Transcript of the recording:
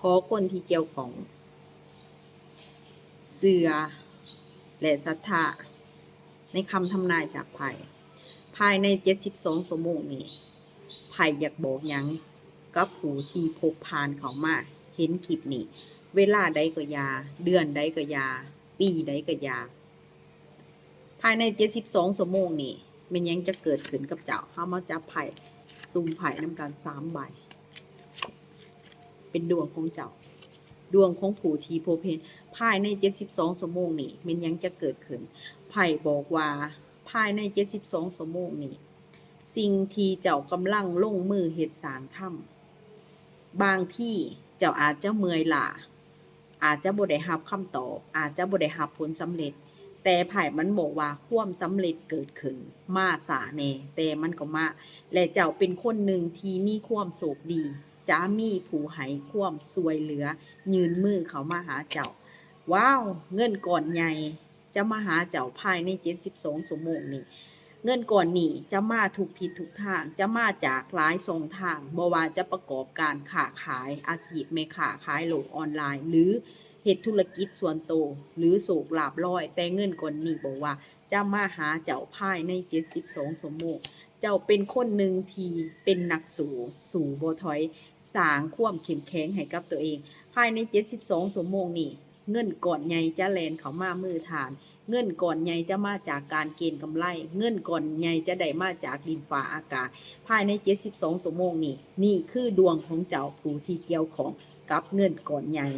ขอคนที่เกี่ยวของเสือและศรัทธาในคำทำนายจากไพ่ภายใน72ชั่วโมงนี้ไพ่อยากบอกหยังกับผู้ที่พบผ่านเขามาเห็นคลิปนี้เวลาใดก็ยาเดือนใดก็ยาปีใดก็ยาภายใน72ชั่วโมงนี้มันยังจะเกิดขึ้นกับเจ้าเฮามาจับไพ่ซุ่มไพ่นำกัน3ใบเป็นดวงของเจ้าดวงของผู้ที่พบเห็นภายใน72ชั่วโมงนี้มันยังจะเกิดขึ้นไพ่บอกว่าภายใน72ชั่วโมงนี้สิ่งที่เจ้ากำลังลงมือเฮ็ดสร้างทำบางที่เจ้าอาจจะเมื่อยล้าอาจจะบ่ได้รับคำตอบอาจจะบ่ได้รับผลสำเร็จแต่ไพ่มันบอกว่าความสำเร็จเกิดขึ้นมาช้าแน่แต่มันก็มาและเจ้าเป็นคนหนึ่งที่มีความโชคดีจะมีผู้ให้ความช่วยเหลือยื่นมือเข้ามาหาเจ้าว้าวเงินก้อนใหญ่จะมาหาเจ้าภายใน72ชั่วโมงนี้เงินก้อนนี้จะมาทุกทิศทุกทางจะมาจากหลายช่องทางบ่ว่าจะประกอบการค้าขายอาชีพแม่ค้าขายโลกออนไลน์หรือเฮ็ดธุรกิจส่วนตัวหรือโศกลาภลอยแต่เงินก้อนนี้บอกว่าจะมาหาเจ้าภายใน72ชั่วโมงเจ้าเป็นคนหนึ่งที่เป็นนักสู่บ่ถอยสร้างความเข้มแข็งให้กับตัวเองภายใน72ชั่วโมงนี้เงินก้อนใหญ่จะแล่นเข้ามามือทานเงินก้อนใหญ่จะมาจากการเก็งกำไรเงินก้อนใหญ่จะได้มาจากดินฟ้าอากาศภายใน72ชั่วโมงนี้นี่คือดวงของเจ้าผู้ที่เกี่ยวของกับเงินก้อนใหญ่